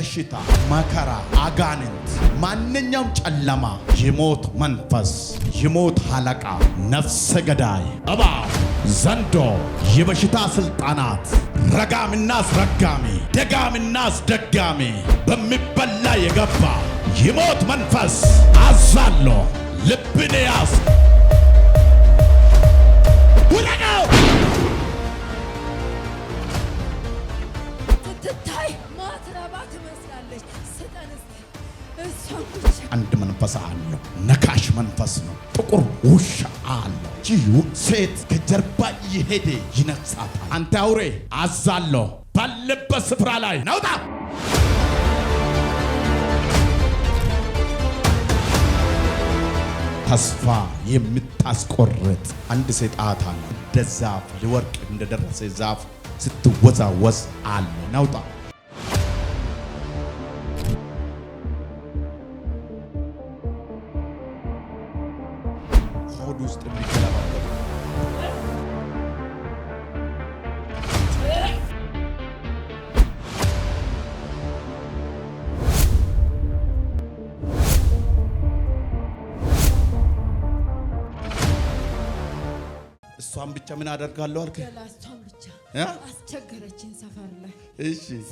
በሽታ፣ መከራ፣ አጋንንት፣ ማንኛውም ጨለማ፣ የሞት መንፈስ፣ የሞት አለቃ፣ ነፍሰ ገዳይ፣ እባብ፣ ዘንዶ፣ የበሽታ ስልጣናት፣ ረጋምና አስረጋሚ፣ ደጋምና አስደጋሚ፣ በሚበላ የገባ የሞት መንፈስ አዛለሁ። ልብን ያዝ ውረጋው። ስትታይ ማትረባ ትመስላለች። ስጠን እስቲ እሷን ብቻ። አንድ መንፈስ አለው። ነካሽ መንፈስ ነው። ጥቁር ውሻ አለው። ሴት ከጀርባ እየሄደ ይነክሳታል። አንተ አውሬ አዛለሁ። ባለበት ስፍራ ላይ ናውጣ። ተስፋ የምታስቆርጥ አንድ ሰይጣን አለ። እንደ ዛፍ ሊወርቅ እንደደረሰ ዛፍ ስትወዛወዝ አለ። ናውጣ። ሆድ ውስጥ የሚገለባበጥ እሷን ብቻ ምን አደርጋለሁ አልከ? እሷን ብቻ አስቸገረችን። ሰፈር ላይ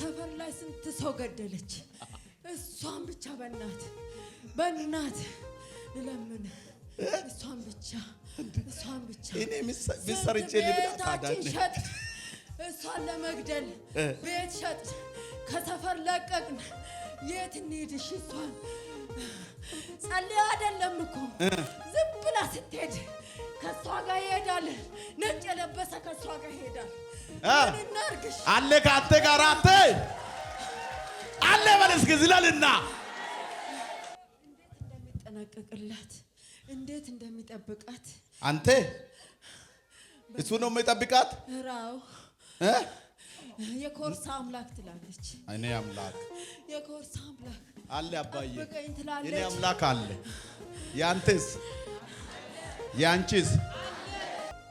ሰፈር ላይ ስንት ሰው ገደለች። እሷን ብቻ በእናት ለምን እሷን ብቻ እኔ ምሰርቼ ልብላት አዳነ እሷን ለመግደል ቤት ሸጥ፣ ከሰፈር ለቀቅን። የት እንሂድ? እሺ እሷን ጸልያ አይደለም እኮ ዝም ብላ ስትሄድ ከሷ ጋር ይሄዳል። ነጭ የለበሰ ከሷ ጋር ይሄዳል። ምን እናርግሽ? አለ ካንተ ጋር አለ በለስ ግዝላልና እንዴት እንደሚጠነቀቅላት እንዴት እንደሚጠብቃት አንተ እሱ ነው የሚጠብቃት። ራው የኮርሳ አምላክ ትላለች። እኔ አምላክ የኮርሳ አምላክ አለ አባዬ፣ እኔ አምላክ አለ። ያንተስ? ያንቺስ?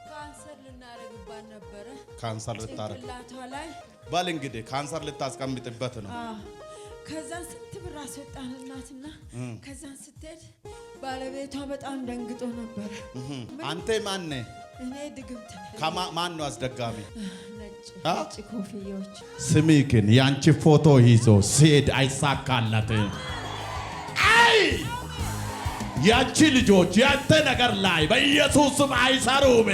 ካንሰር ልናረግባት ነበረ። ካንሰር ልታረግ ላይ ባል እንግዲህ ካንሰር ልታስቀምጥበት ነው። ከዛን ስንት ብር አስወጣን እናትና ከዛን ስትሄድ ባለቤቷ በጣም ደንግጦ ነበር። አንተ ማን ነህ? እኔ ድግምት ነኝ። ማን ነው አስደጋሚ? ነጭ ኮፍያዎች። ስሚ ግን ያንቺ ፎቶ ይዞ ሲሄድ አይሳካለት። አይ ያንቺ ልጆች ያንተ ነገር ላይ በኢየሱስ ስም አይሰሩም።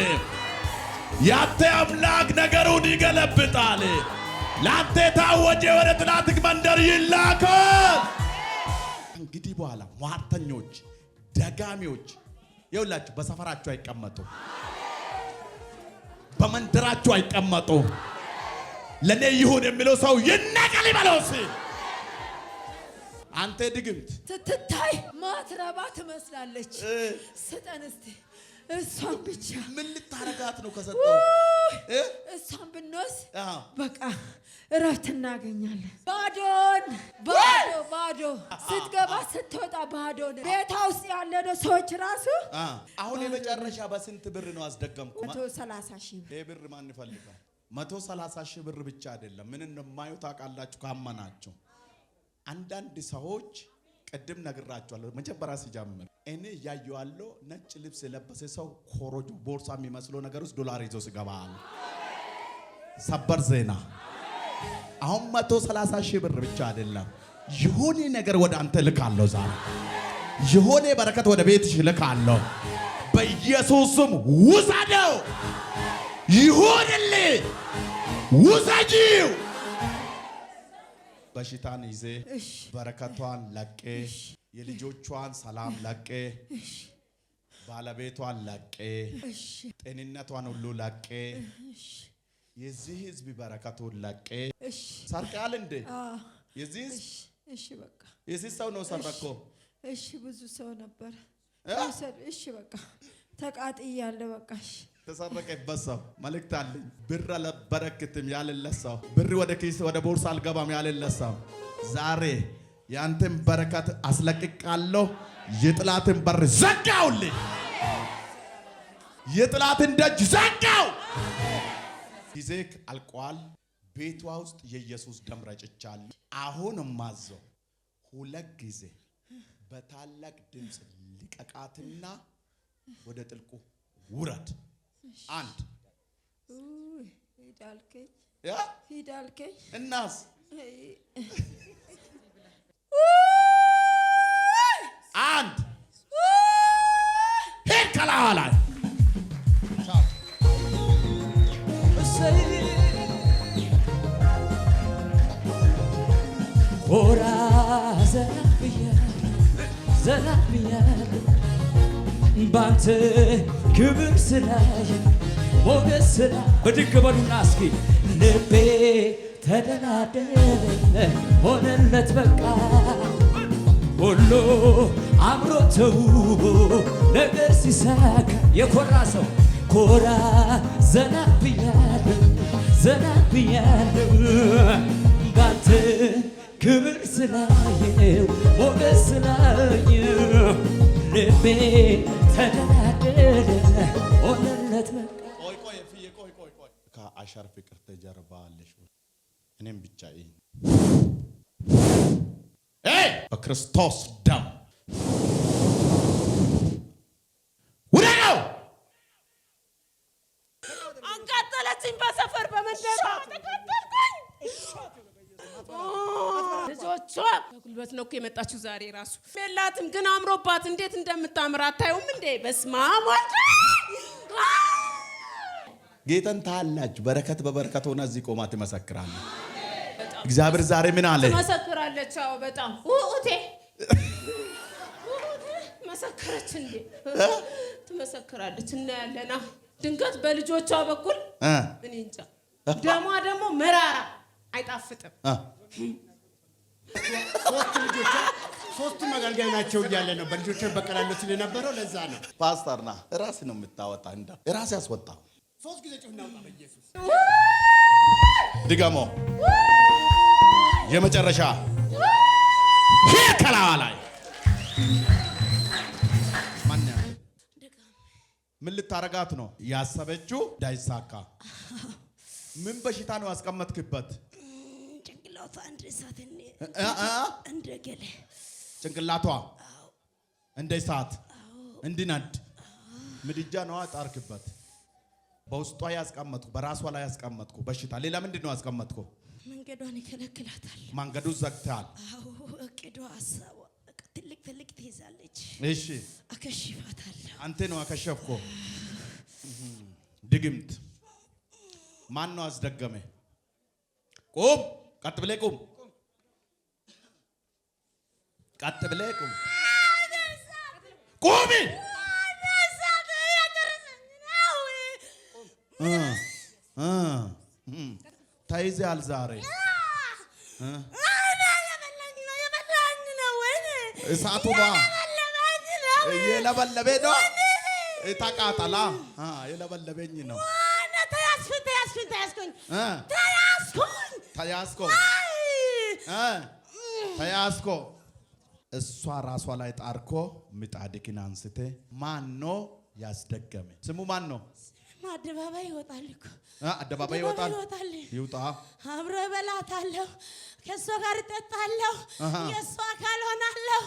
ያንተ አምላክ ነገሩን ይገለብጣል። ላንተ ታወጀ ወደ ጥላትክ መንደር ይላካል። እንግዲህ በኋላ ሟርተኞች፣ ደጋሚዎች ይውላችሁ በሰፈራችሁ አይቀመጡ፣ በመንደራችሁ አይቀመጡ። ለኔ ይሁን የሚለው ሰው ይነቀል ይበለውስ። አንተ ድግምት ስትታይ ማትረባ ትመስላለች። ስጠን እስቲ እሷን ብቻ። ምን ልታረጋት ነው? ከሰጠው እሷን ብንወስድ በቃ እረፍት እናገኛለን። ባዶ ስትገባ ስትወጣ ባዶ ነው። ቤቷ ውስጥ ያለነው ሰዎች ራሱ አሁን የመጨረሻ በስንት ብር ነው አስደገምኩ? 130 ሺህ ብር። ብር ማን ይፈልጋል? 130 ሺህ ብር ብቻ አይደለም። ምን እንደማዩ ታውቃላችሁ? ካመናችሁ አንዳንድ ሰዎች ቀደም ነግራችኋለሁ። መጀመሪያ ሲጀምር እኔ ያየዋለሁ ነጭ ልብስ የለበሰ ሰው ኮሮጆ ቦርሳ የሚመስለው ነገር ውስጥ ዶላር ይዞ ሲገባል። ሰበር ዜና። አሁን 130 ሺህ ብር ብቻ አይደለም፣ የሆነ ነገር ወደ አንተ ልካለሁ። ዛሬ የሆነ በረከት ወደ ቤትሽ ልካለሁ። በኢየሱስም ውሰደው፣ ይሁንልህ፣ ውሰጂው። በሽታን ይዜ በረከቷን ለቄ፣ የልጆቿን ሰላም ለቄ፣ ባለቤቷን ለቄ፣ ጤንነቷን ሁሉ ለቄ፣ የዚህ ህዝብ በረከቱን ለቄ። ሰርቃል እንዴ? የዚህ ህዝብ በቃ የዚህ ሰው ነው ሰረኮ። ብዙ ሰው ነበር። እሺ በቃ ተቃጥያለሁ። በቃ ተሰረቀበት ሰው መልእክት አለኝ። ብር አልበረክትም ያለለት ሰው፣ ብር ወደ ኪስ ወደ ቦርሳ አልገባም ያለለት ሰው ዛሬ ያንተን በረከት አስለቅቃለሁ። የጥላትን በር ዘጋውልኝ። የጥላትን ደጅ ዘጋው። ጊዜክ አልቋል። ቤቷ ውስጥ የኢየሱስ ደም ረጭቻለሁ። አሁን ማዘው 2 ጊዜ በታላቅ ድምፅ ልቀቃትና ወደ ጥልቁ ውረድ። 1 ሂዳልከኝ እናስ አንድ ሄድ ከላዋ ላይ ኮራ ዘና ብያለሁ ባንተ ክብር ስላየ ሞገስ ስላ በድግ በሉና እስኪ ልቤ ተደላደለ ሆነለት በቃ ሁሉ አምሮ ተውቦ ነገር ሲሳካ የኮራ ሰው ኮራ ዘና ብያለሁ ባንተ ክብር ስላየው ሞገስ ስላየው ልቤ ተደላደለ ሆነለት በቃ። ቆይ ከአሻር ፍቅር ተጀርባ አለሽ። እኔም ብቻ በክርስቶስ ደም ውደው አቃጠለችኝ። በሰፈር በመንደሯ ተቃጠልኩኝ። ልጆቿ በጉልበት ነው እኮ የመጣችው ዛሬ ራሱ የላትም፣ ግን አምሮባት እንዴት እንደምታምር አታዩም እንዴ? በስመ አብ ጌታን ታላችሁ። በረከት በበረከት ሆነ እዚህ ቆማ ትመሰክራለች። እግዚአብሔር ዛሬ ምን አለ? ትመሰክራለች። አዎ በጣም ውኡቴ መሰከረች እንዴ? ትመሰክራለች። እናያለና ድንገት በልጆቿ በኩል እኔ እንጃ። ደሟ ደግሞ መራራ አይጣፍጥም። ሶስቱ መገልገያ ናቸው እያለ ነው በልጆች በቀላለሁ ስለነበረው ለዛ ነው። ፓስተርና ራስ ነው የምታወጣ እንዳ ራስ ያስወጣ 3 ጊዜ ጩኸና ወጣ በኢየሱስ ድገሞ የመጨረሻ ከላዋ ላይ ማን ምን ልታረጋት ነው ያሰበችው? ዳይሳካ ምን በሽታ ነው ያስቀመጥክበት? ጭንቅላቷ እንደገለ ጭንቅላቷ እንደ እሳት እንዲነድ ምድጃ ነው አጣርክበት። በውስጧ ያስቀመጥኩ በራሷ ላይ ያስቀመጥኩ በሽታ ሌላ ምንድን ነው ያስቀመጥኩ? መንገዷን ይከለክላታል። መንገዱ ዘግተሃል። አዎ እቅዷ ሐሳቧ ትልቅ ትይዛለች። እሺ አከሽፋታለሁ። አንተ ነው አከሸፍኮ። ድግምት ማን ነው አስደገመ? ቁም፣ ቀጥ ብለህ ቁም፣ ቀጥ ብለህ ቁም፣ ቁም። ተይዘሃል ዛሬ። እሳቱ የለበለበ ነው። ተቃጠላ የለበለበኝ ነው። ተያዝኮ እሷ ራሷ ላይ ጣርኮ ምጣድቅን አንስቴ ማኖ ያስደገመ? ስሙ ማን ነው? አደባባይ ይወጣል እኮ አደባባይ ይወጣል። ይውጣ። አብሮ እበላታለሁ፣ ከእሷ ጋር እጠጣለሁ፣ የእሷ አካል ሆናለሁ።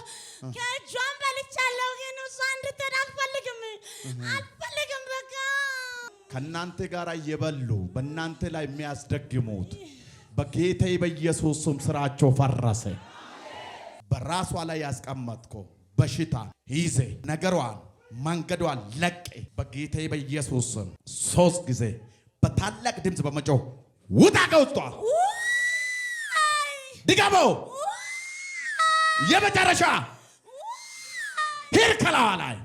ከእጇን በልቻለሁ፣ ግን እሷ እንድትሄድ አልፈልግም። በቃ ከእናንተ ጋር እየበሉ በእናንተ ላይ የሚያስደግሙት በጌታ በኢየሱስ ስም ስራቸው ፈረሰ። በራሷ ላይ ያስቀመጥኮ በሽታ ይዜ ነገሯን መንገዷን ለቀ። በጌታ በኢየሱስ ስም 3 ጊዜ በታላቅ ድምፅ በመጮህ ውጣ ከውስጧ። ድገሞ የመጨረሻ ሂድ ከላዋ ላይ